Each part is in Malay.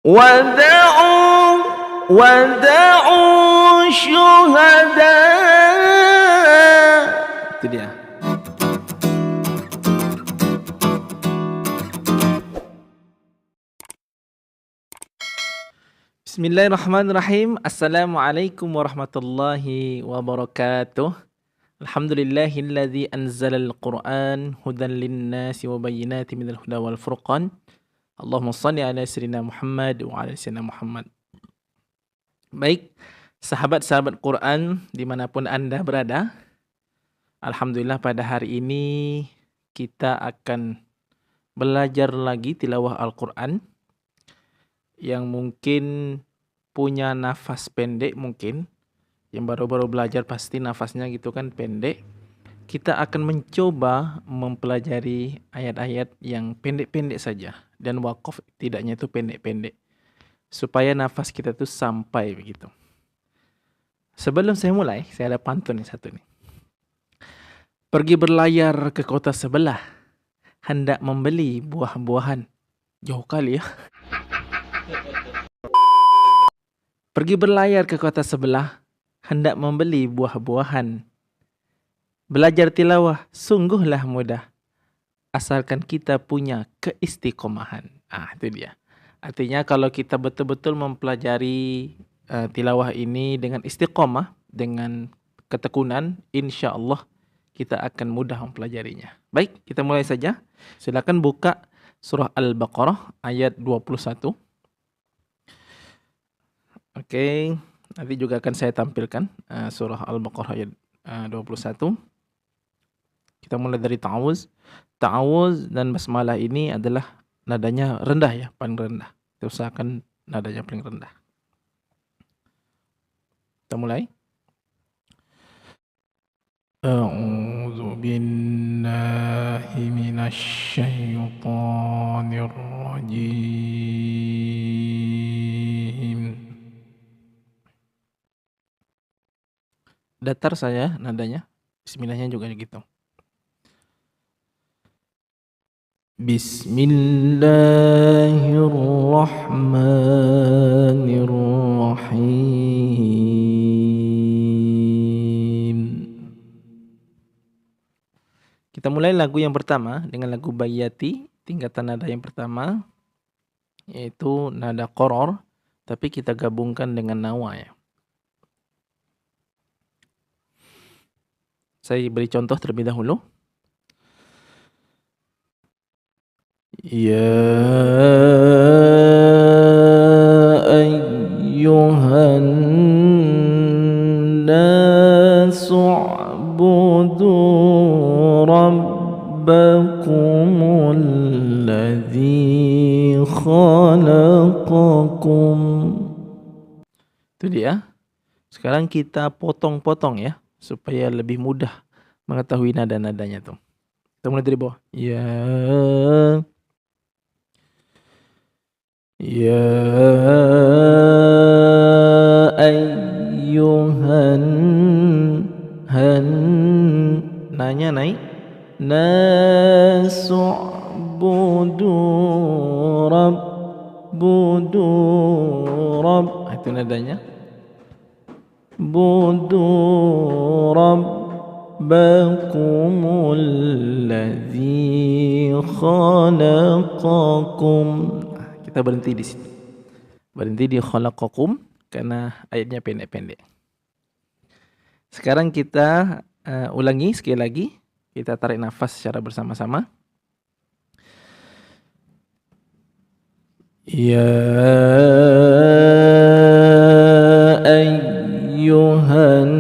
ودعوا ودعوا شهداء. Itu dia. Bismillahirrahmanirrahim. Assalamualaikum warahmatullahi wabarakatuh. Alhamdulillahilladzi anzalal Qur'an hudan linnasi wa bayyinatin minal huda wal furqan. Allahumma shalli ala sayyidina Muhammad wa ala sayyidina Muhammad. Baik, sahabat-sahabat Quran dimanapun Anda berada, alhamdulillah pada hari ini kita akan belajar lagi tilawah Al-Quran. Yang mungkin punya nafas pendek mungkin, yang baru-baru belajar pasti nafasnya gitu kan pendek. Kita akan mencoba mempelajari ayat-ayat yang pendek-pendek saja. Dan wakaf tidaknya itu pendek-pendek. Supaya nafas kita tuh sampai begitu. Sebelum saya mulai, saya ada pantun nih satu nih. Pergi berlayar ke kota sebelah. Hendak membeli buah-buahan. Jauh kali ya. Pergi berlayar ke kota sebelah. Hendak membeli buah-buahan. Belajar tilawah sungguhlah mudah. Asalkan kita punya keistiqomahan. Itu dia. Artinya kalau kita betul-betul mempelajari tilawah ini dengan istiqomah, dengan ketekunan, insya Allah kita akan mudah mempelajarinya. Baik, kita mulai saja. Silakan buka surah Al-Baqarah ayat 21. Oke, nanti juga akan saya tampilkan surah Al-Baqarah ayat 21. Kita mulai dari ta'awuz. Ta'awuz dan basmalah ini adalah nadanya rendah ya, paling rendah. Kita usahakan nadanya paling rendah. Kita mulai. A'udzu billahi minasy syaithanir rajim. Datar saya nadanya. Bismillahnya juga gitu. Bismillahirrahmanirrahim. Kita mulai lagu yang pertama dengan lagu Bayyati, tingkatan nada yang pertama, yaitu nada qoror, tapi kita gabungkan dengan nawa ya. Saya beri contoh terlebih dahulu. Ya ayyuhan nasu'budu rabbakumul ladzi khalaqakum. Itu dia. Sekarang kita potong-potong ya, supaya lebih mudah mengetahui nada-nadanya tuh. Kita mulai dari bawah. Ya ayyuhan nanya naik. Nasu'budu itu nadanya. Budu rabbakumul ladzi khalaqakum. Kita berhenti di sini. Berhenti di khalaqakum karena ayatnya pendek-pendek. Sekarang kita ulangi sekali lagi. Kita tarik nafas secara bersama-sama. Ya ayyuhan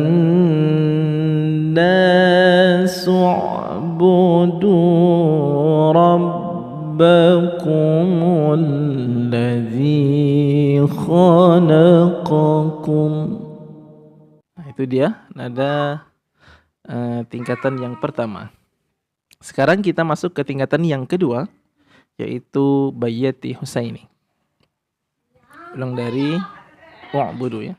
nasu'budu rabbakumul ladzi khalaqakum. Nah, itu dia nada tingkatan yang pertama. Sekarang kita masuk ke tingkatan yang kedua, yaitu Bayyati Husaini. Ulang dari wa'budu ya.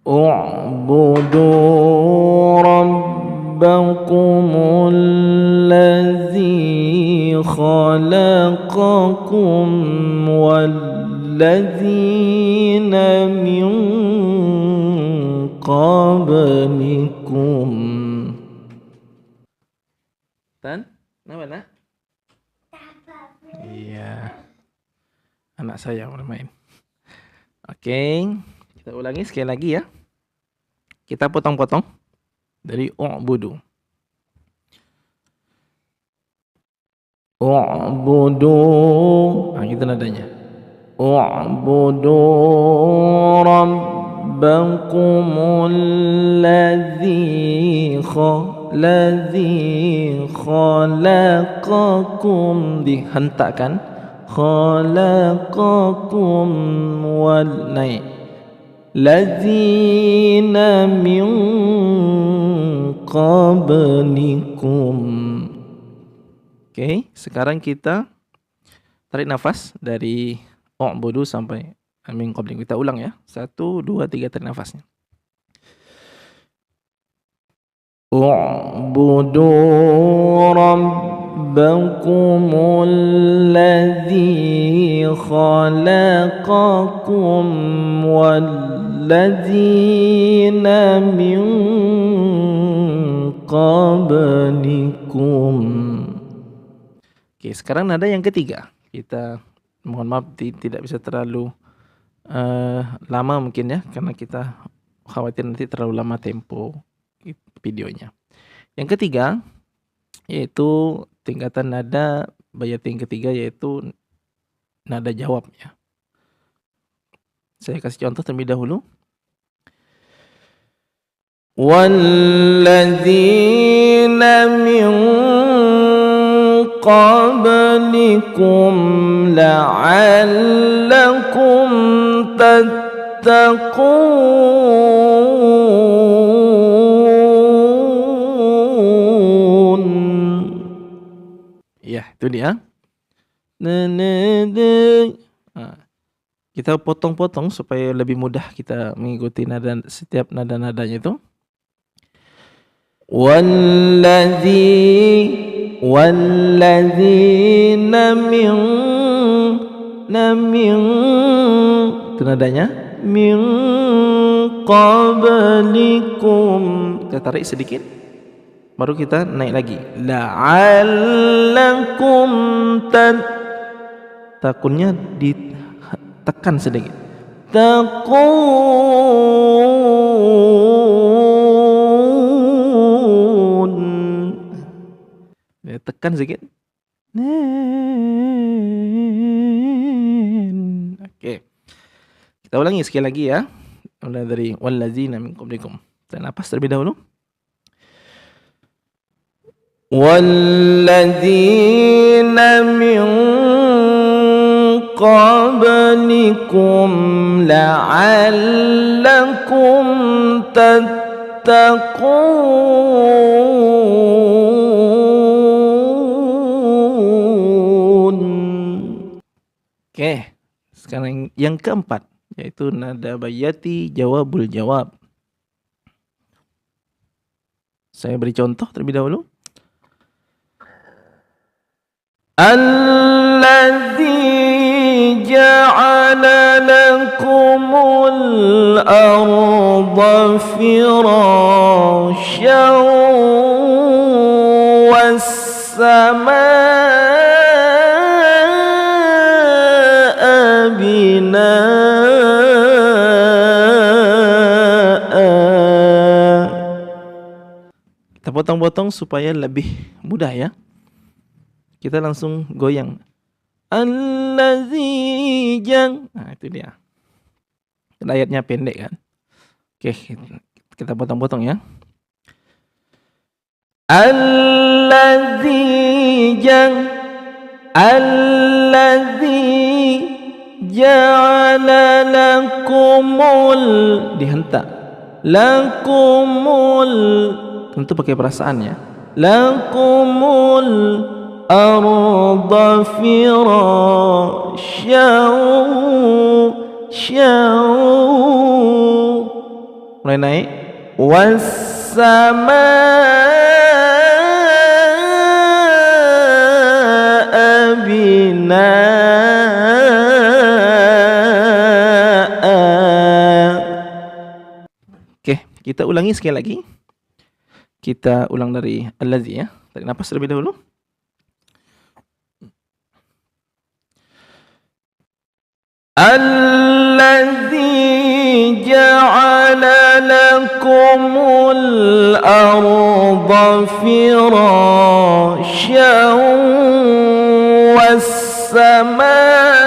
U'budu rabbakumul ladzi خلقكم والذين من قبلكم. Tan, mana? Iya, anak saya bermain. Oke, kita ulangi sekali lagi ya. Kita potong-potong dari u'budu. U'budu, gitu nadanya. U'budu rabbakumul ladzi khalaqakum, dihentakkan, khalaqakum wal naik, ladzina min qablikum. Oke, sekarang kita tarik nafas dari u'budu sampai min qablikum. Kita ulang ya. 1, 2, 3, tarik nafasnya. U'budu rabbakumul ladzi khalaqakum walladzina min qablikum. Oke, sekarang nada yang ketiga. Kita mohon maaf tidak bisa terlalu lama mungkin ya, karena kita khawatir nanti terlalu lama tempo videonya. Yang ketiga yaitu tingkatan nada bayat yang ketiga, yaitu nada jawab ya. Saya kasih contoh terlebih dahulu. Walladzina min qablikum la'allakum tattaqun. Ya, itu dia. Kita potong-potong supaya lebih mudah kita mengikuti nada, setiap nada-nadanya itu. Walladzina min, itu nadanya, min qablikum. Kita tarik sedikit, baru kita naik lagi. La'allakum takunnya ditekan sedikit. Taqun. Tekan sedikit. Oke. Kita ulangi sekali lagi ya. Mulai dari walladzina min qablikum. Tarik nafas terlebih dahulu. Walladzina min qablikum la'allakum tattaqun. Oke, sekarang yang keempat yaitu nada bayati jawabul jawab. Saya beri contoh terlebih dahulu. Alladzi ja'ala lakumul arda firasyan was samaa binaa. Kita potong-potong supaya lebih mudah ya. Kita langsung goyang. Allazi jang. Nah, itu dia. Ayatnya pendek kan. Oke, kita potong-potong ya. Allazi jang. Allazi ja'ala lakumul, dihentak. Lakumul, tentu pakai perasaan ya. Lakumul arda firasyan, mulai naik, wassamaa Kita ulangi sekali lagi. Kita ulang dari allazi ya. Tarik nafas terlebih dahulu. Allazi ja'ala lakumul arda firasyan was samaa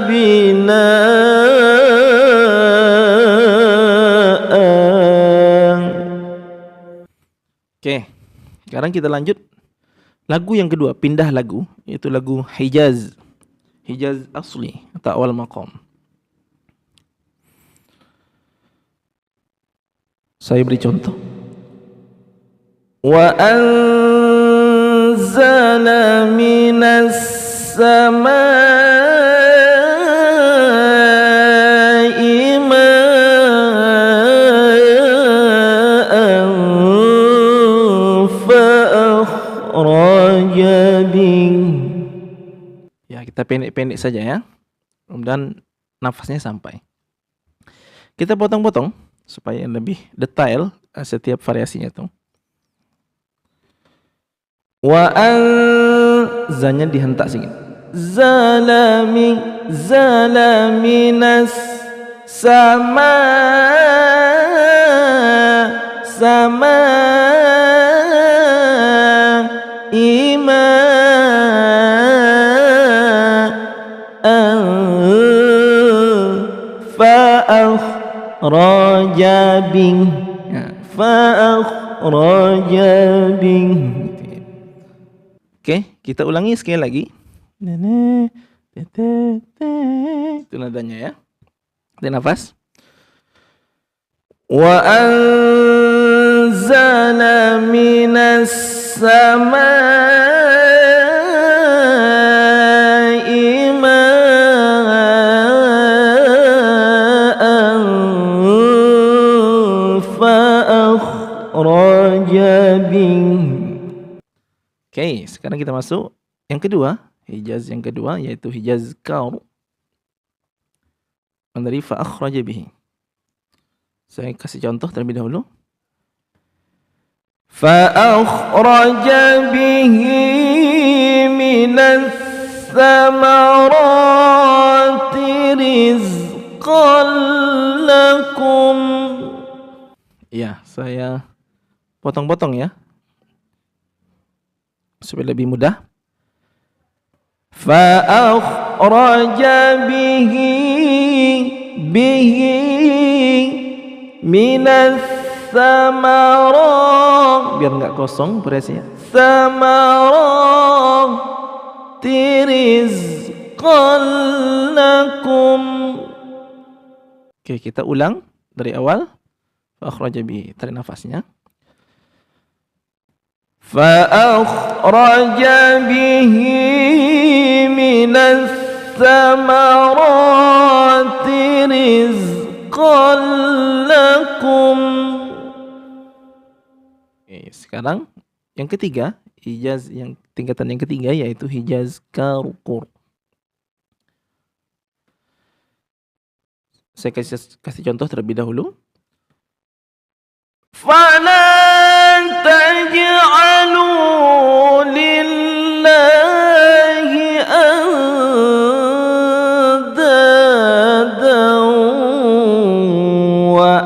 binaan. Oke, sekarang kita lanjut. Lagu yang kedua, pindah lagu, yaitu lagu Hijaz. Hijaz asli atau awal maqam. Saya beri contoh. Wa anzala minas samaa'i ma'an fa'akhraja bih. Ya, kita pendek-pendek saja ya. Mudah-mudahan nafasnya sampai. Kita potong-potong supaya lebih detail setiap variasinya tuh. Wa zanya dihentak sedikit. Zalaminas sama ima fa'akhraja bih. Fa'akhraja bih. Oke, kita ulangi sekali lagi. Itu nadanya ya. Dan nafas. Wa anzala minas samaa'i ma'an fa'akhraja bih. Oke, sekarang kita masuk yang kedua, hijaz yang kedua, yaitu hijaz kaur. Dari fa'akhraja bihi. Saya kasih contoh terlebih dahulu. Fa'akhraja bihi minas samarati rizqan lakum. Ya, saya potong-potong ya, supaya lebih mudah. Fa'akhraja bihi minas samarah, biar enggak kosong berasnya. Samarati rizqan lakum. Oke, kita ulang dari awal. Fa'akhraja bihi, tarik nafasnya. Fa'akhraja bihi minas samarati rizqan lakum. Oke, sekarang yang ketiga, hijaz yang tingkatan yang ketiga, yaitu hijaz karukur. Saya kasih contoh terlebih dahulu. Fala taj'alu lillahi andadan wa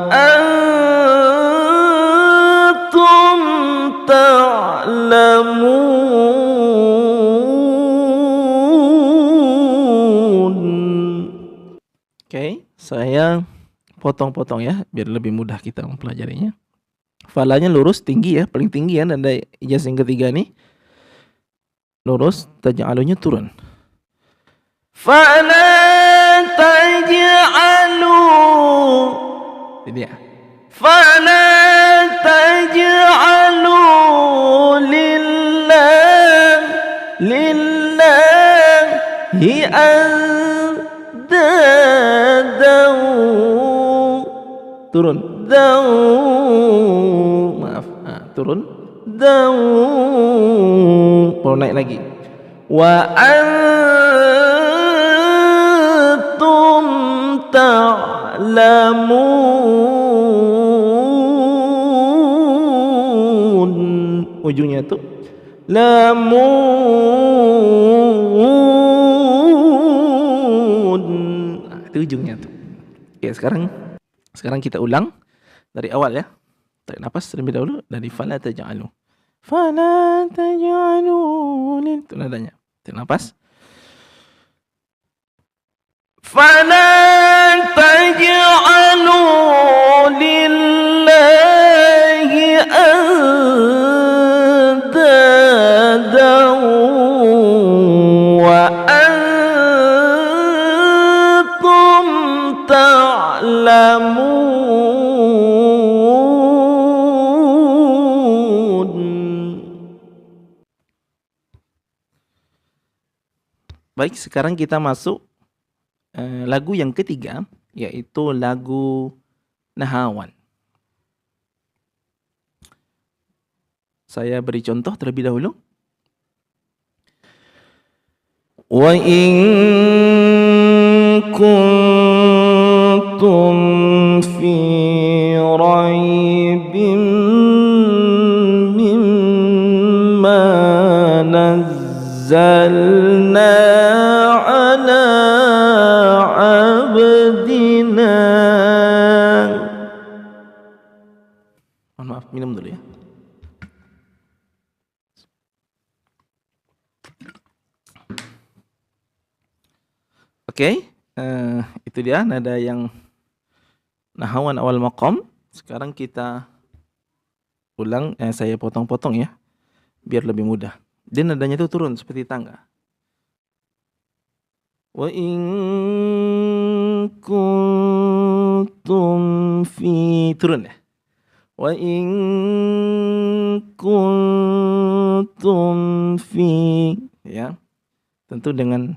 antum ta'lamun. Oke, saya potong-potong ya, biar lebih mudah kita mempelajarinya. Falanya lurus tinggi ya, paling tinggi ya, dan ijaz yang ketiga nih lurus, taj'alunya turun. Fala taj'alu, ini ya. Fala taj'alu lillahi andadan. Turun. Maaf, turun. Baru naik lagi. Wa antum ta'lamun. ta'lamun. Ujungnya tuh lamun. Nah, itu ujungnya tuh. Oke, sekarang kita ulang dari awal ya. Tarik nafas terlebih dahulu dari fala taj'alu. Fala taj'alu, itu nadanya. Tarik nafas. فلا تجعلوا لله أندادا وأنتم تعلمون. Baik, sekarang kita masuk lagu yang ketiga, yaitu lagu Nahawan. Saya beri contoh terlebih dahulu. Wa in kuntum fi raibin mimma nazzalna ala abdina. Mohon maaf, minum dulu ya. Oke, itu dia nada yang Nahawan awal maqam. Sekarang kita ulang, saya potong-potong ya, biar lebih mudah. Dia nadanya itu turun seperti tangga. Wa in kuntum fi, turun ya. Wa in kuntum fi, ya. Tentu dengan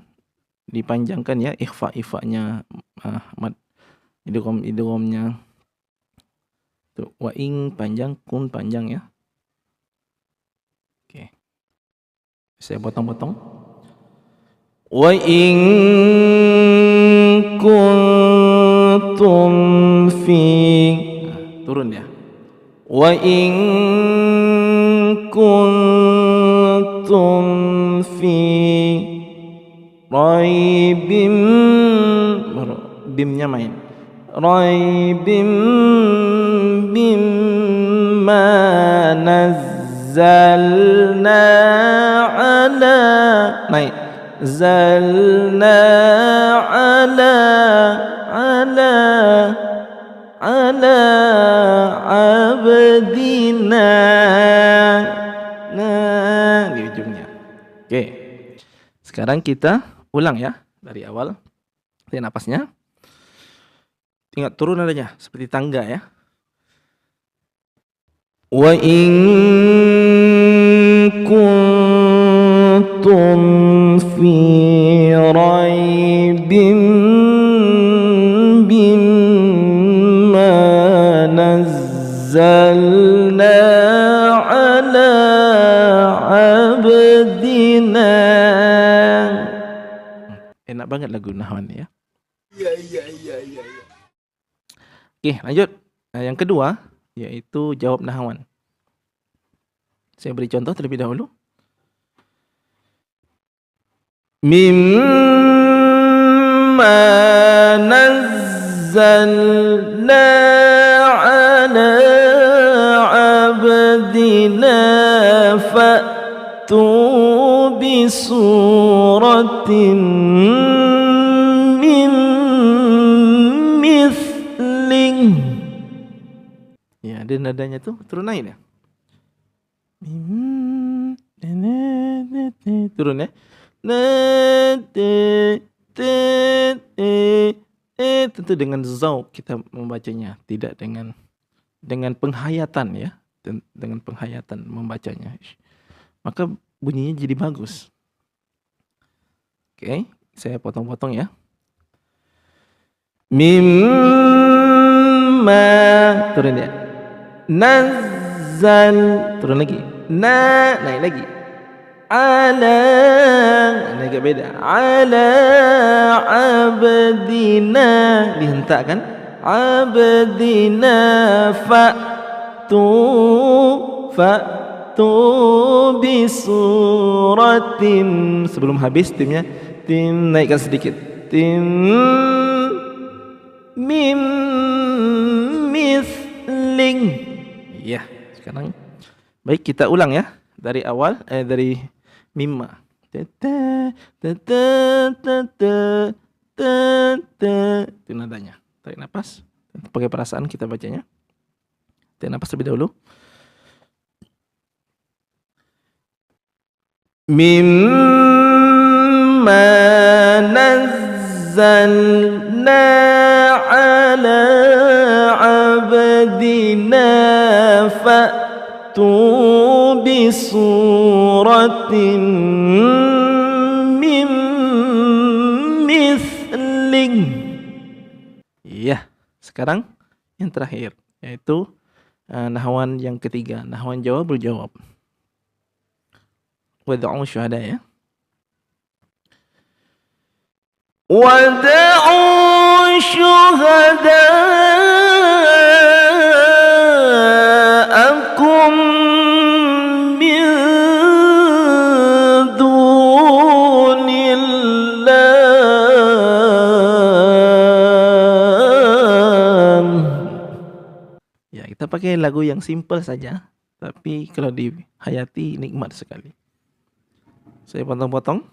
dipanjangkan ya, ikhfa-ikhfanya, mad idghamnya. Tuh, wa in panjang, kun panjang ya. Oke. Saya potong-potong. Wa in kuntum fi, turun ya. Wa in kuntum fi raibim, bimnya main. Raibim mimma nazzalna ala, naik. Zalna ala abdina. Nah, di ujungnya. Oke. Sekarang kita ulang ya dari awal. Tarik napasnya. Ingat turun adanya seperti tangga ya. Wa in kuntum fi raibin mimma nazzalna ala abdina. Enak banget lagu Nahawan ya. Iya. Oke, lanjut. Nah, yang kedua yaitu jawab Nahawan. Saya beri contoh terlebih dahulu. Mimma nazzalna ala abdina fa'tu bisuratin min mithling. Ya, ada nadanya tuh turun naik ya. Turun ya. Tentu dengan zauq kita membacanya, tidak dengan penghayatan ya, dengan penghayatan membacanya. Maka bunyinya jadi bagus. Oke, saya potong-potong ya. Mimma, turun ya. Nazzal, turun lagi. Naik lagi. Ala, ini agak beda. Ala abdina, dihentakkan. abdina fa'tu bisuratin. Sebelum habis timnya, tim naikkan sedikit. Tim mim misling. Ya, sekarang baik kita ulang ya dari awal dari mimma. Itu nadanya. Tarik nafas. Pakai perasaan kita bacanya. Tarik nafas terlebih dahulu. Mimma nazzalna ala abdina fa'tu bisuratin min misling. Iya, sekarang yang terakhir yaitu nahwan yang ketiga, nahwan jawabul jawab. Wad'u syuhada ya. Wad'u syuhada'akum min dunillah. Ya, kita pakai lagu yang simple saja, tapi kalau dihayati nikmat sekali. Saya potong-potong.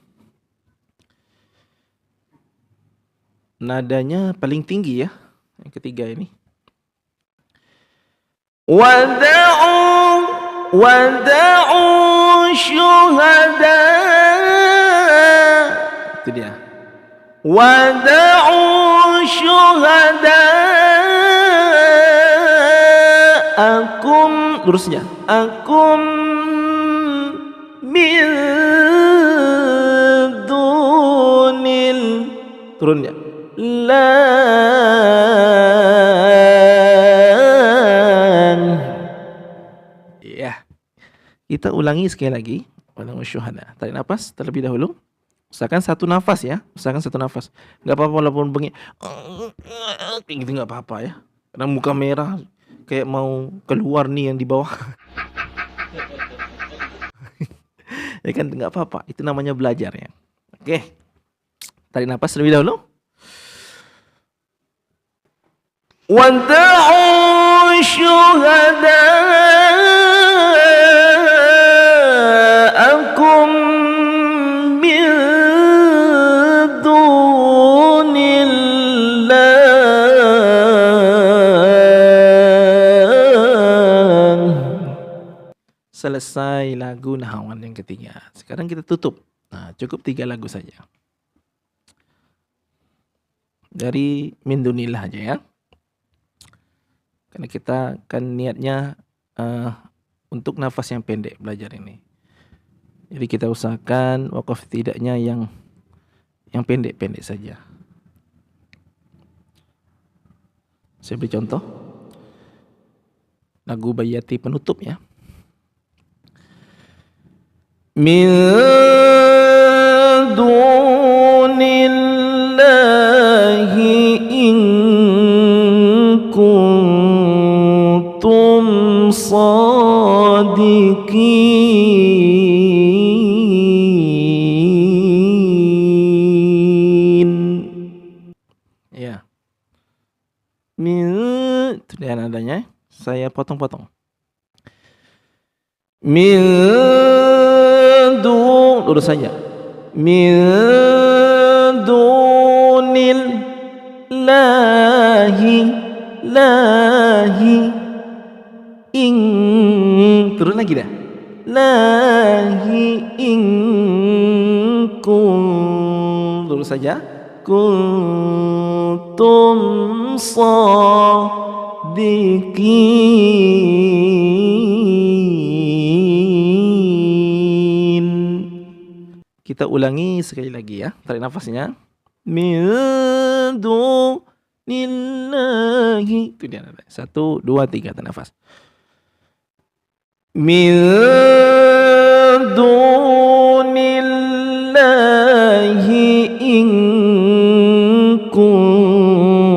Nadanya paling tinggi ya, yang ketiga ini. Wada'u syuhada. Itu dia. Wada'u syuhada'akum, lurusnya. Akum min dunil, turunnya. Ya, kita ulangi sekali lagi. Wad'u syuhada. Tarik nafas terlebih dahulu. Usahakan satu nafas ya. Usahakan satu nafas. Gak apa-apa walaupun bengek. Gitu gak apa-apa ya. Karena muka merah kayak mau keluar nih yang di bawah. Ya kan gak apa-apa. Itu namanya belajar ya. Oke. Tarik nafas terlebih dahulu. Wad'u syuhada'akum min dunillah. Selesai lagu nahwan yang ketiga. Sekarang kita tutup. Nah, cukup 3 lagu saja. Dari min dunillah aja ya. Karena kita kan niatnya untuk nafas yang pendek belajar ini. Jadi kita usahakan wakaf tidaknya yang pendek-pendek saja. Saya beri contoh. Lagu Bayati penutup ya. Min dunillahi in kuntum sadiqin. Ya. Itu dia nadanya. Saya potong-potong. Lurus saja. Min dunillahi turun lagi dah. Lahi lurus saja. Kuntum sadiqin. Kita ulangi sekali lagi ya. Tarik nafasnya. Min dunillahi. Itu dia. 1, 2, 3. Tarik nafas. Min dunillahi in kuntum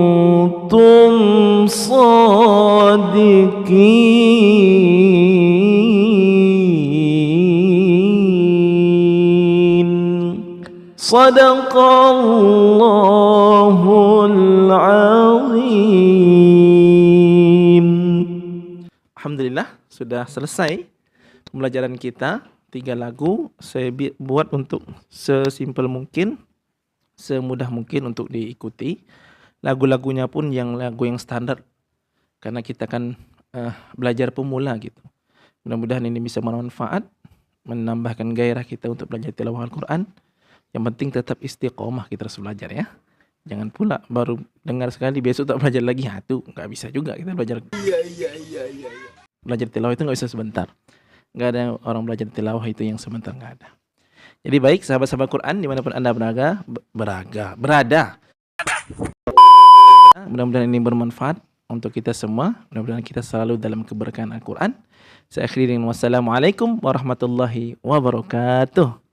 Sadaqallahul azim. Alhamdulillah sudah selesai pembelajaran kita. 3 lagu saya buat untuk sesimpel mungkin, semudah mungkin untuk diikuti. Lagu-lagunya pun lagu yang standar, karena kita kan belajar pemula gitu. Mudah-mudahan ini bisa bermanfaat, menambahkan gairah kita untuk belajar tilawah Al-Quran. Yang penting tetap istiqomah kita harus belajar ya. Jangan pula baru dengar sekali besok tak belajar lagi. Itu nggak bisa juga kita belajar. Iya. Belajar tilawah itu nggak bisa sebentar. Nggak ada orang belajar tilawah itu yang sebentar, nggak ada. Jadi baik sahabat-sahabat Quran dimanapun Anda berada. Mudah-mudahan ini bermanfaat untuk kita semua. Mudah-mudahan kita selalu dalam keberkahan Al-Quran. Saya akhiri dengan wassalamualaikum warahmatullahi wabarakatuh.